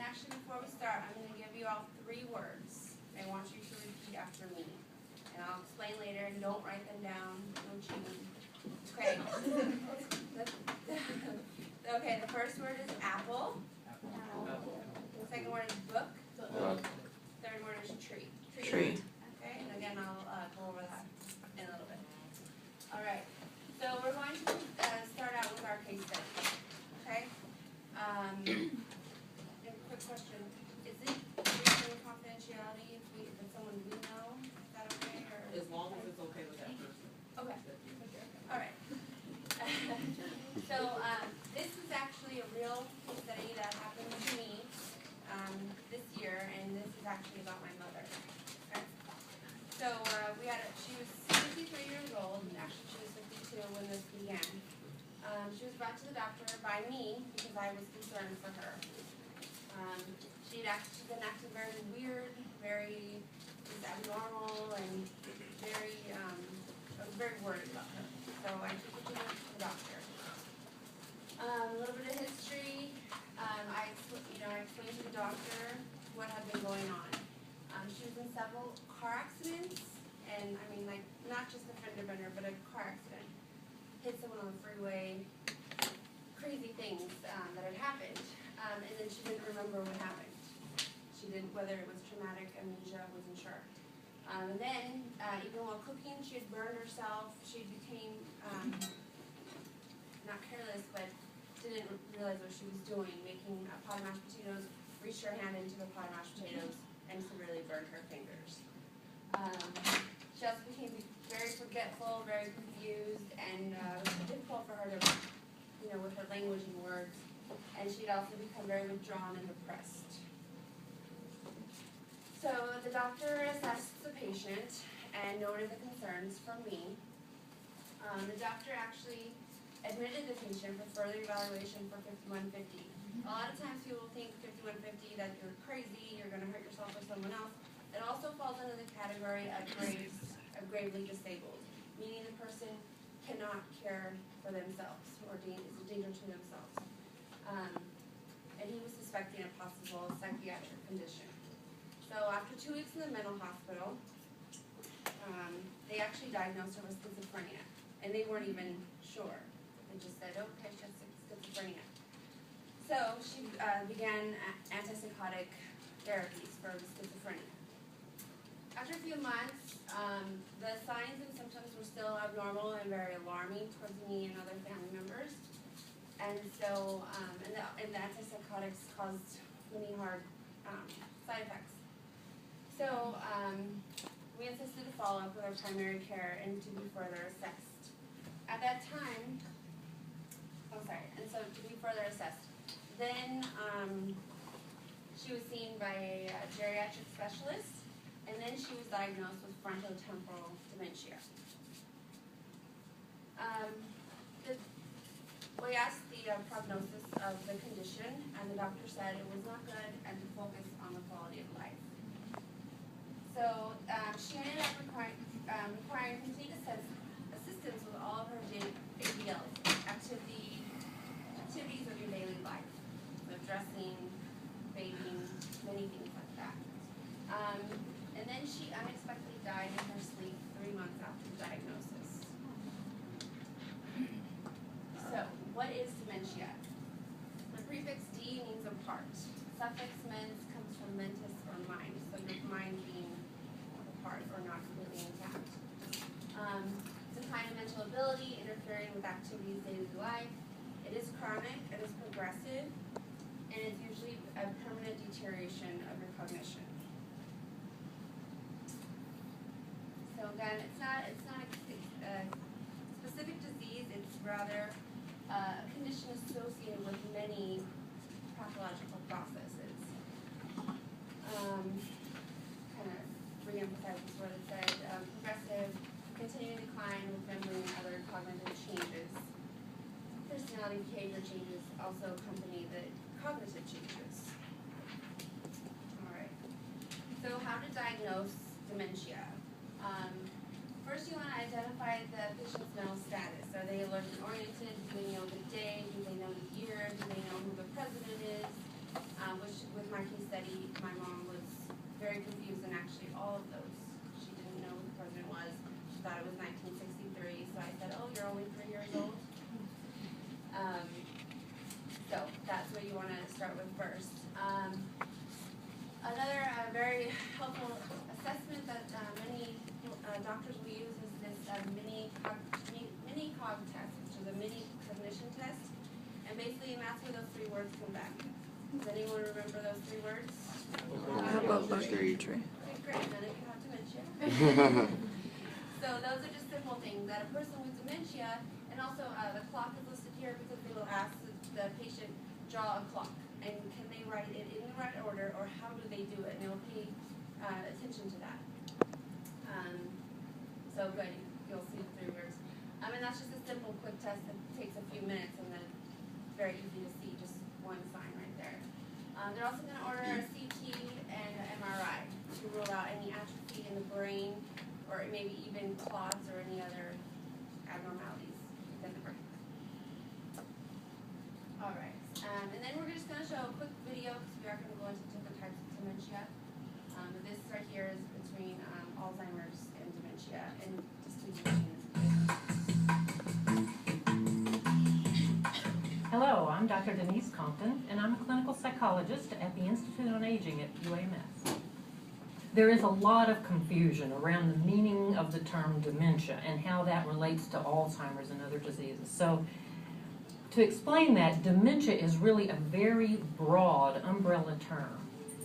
actually, before we start, I'm going to give you all 3 words. I want you to repeat after me. And I'll explain later, and don't write them down. No cheating. Okay. Okay, the first word is apple. The second word is book. Third word is tree. Tree. Okay, and again, I'll go over that in a little bit. All right. So we're going to start out with our case study. Okay. A quick question: is it breaching confidentiality if someone we know? Is that okay? Or As long as it's okay with that person. okay. All right. So this is actually a real case study that happened to me this year, and this is actually about my mother. Okay. So she was 53 years old, and actually she was 52 when this began. She was brought to the doctor by me because I was concerned for her. She'd been acting very weird, very abnormal, and I was very worried about her. So I took her to the doctor. A little bit of history. I explained to the doctor what had been going on. She was in several car accidents, and I mean, like, not just a fender bender, but a car accident. Hit someone on the freeway. Crazy things that had happened, and then she didn't remember what happened. She didn't, whether it was traumatic amnesia, wasn't sure. And then, even while cooking, she had burned herself. She became not careless, but didn't realize what she was doing, making pot of mashed potatoes, reached her hand into the pot of mashed potatoes, and severely burned her fingers. She also became very forgetful, very confused, and it was difficult for her to, with her language and words, and she'd also become very withdrawn and depressed. So the doctor assessed the patient and noted the concerns from me. The doctor actually admitted the patient for further evaluation for 5150. A lot of times people think 5150 that you're crazy, you're going to hurt yourself or someone else. It also falls under the category of gravely disabled, meaning the person cannot care for themselves or is a danger to themselves. And he was suspecting a possible psychiatric condition. So after 2 weeks in the mental hospital, they actually diagnosed her with schizophrenia, and they weren't even sure. They just said, okay, she has schizophrenia. So she began antipsychotic therapies for the schizophrenia. After a few months, the signs and symptoms were still abnormal and very alarming towards me and other family members. And so, and the antipsychotics caused many hard side effects. So, we insisted to follow up with our primary care and to be further assessed. At that time, to be further assessed. Then, she was seen by a geriatric specialist, and then she was diagnosed with frontotemporal dementia. We asked the prognosis of the condition, and the doctor said it was not good and to focus on the quality of life. So she ended up requiring complete assistance with all of her ADLs, activities of your daily life, so dressing, bathing, many things like that. And then she unexpectedly died in her sleep 3 months after the diagnosis. So, what is dementia? The prefix D means apart. Suffix mens comes from mentis or mind, so your mind being apart or not completely intact. It's a kind of mental ability interfering with activities of daily life. It is chronic, it is progressive, and it's usually a permanent deterioration of your cognition. So again, it's not a specific disease, it's rather a condition associated with many pathological processes. Kind of re-emphasizes what it said, progressive, continuing decline with memory and other cognitive changes. Personality behavior changes also accompany the cognitive changes. Alright, so how to diagnose dementia? First you want to identify the patient's mental status. Are they alert and oriented? Do they know the day? Do they know the year? Do they know who the president is? which with my case study, my mom was very confused, and actually all of those, she didn't know who the president was. She thought it was 1963, so I said, oh, you're only 3 years old. So that's what you want to start with first. Another very helpful assessment that many doctors will use is this mini cog test, which is a mini cognition test. And basically, that's where those 3 words come back. Does anyone remember those 3 words? How about luxury tree? Okay, great. None of you have dementia. So those are just simple things that a person with dementia, and also the clock is listed here because they will ask the patient draw a clock, and can they write it in the right order, or how do they do it? And they'll pay attention to that. So good, you'll see the 3 words. And that's just a simple, quick test that takes a few minutes, and then it's very easy to see, just one sign right there. They're also going to order a CT and an MRI to rule out any atrophy in the brain, or maybe even clots or any other abnormalities within the brain. All right, and then we're just going to show a quick video because we are going to go into different types of dementia. This right here is between Alzheimer's and dementia, and distinguishing is Hello, I'm Dr. Denise Compton, and I'm a clinical psychologist at the Institute on Aging at UAMS. There is a lot of confusion around the meaning of the term dementia and how that relates to Alzheimer's and other diseases. So, to explain that, dementia is really a very broad umbrella term.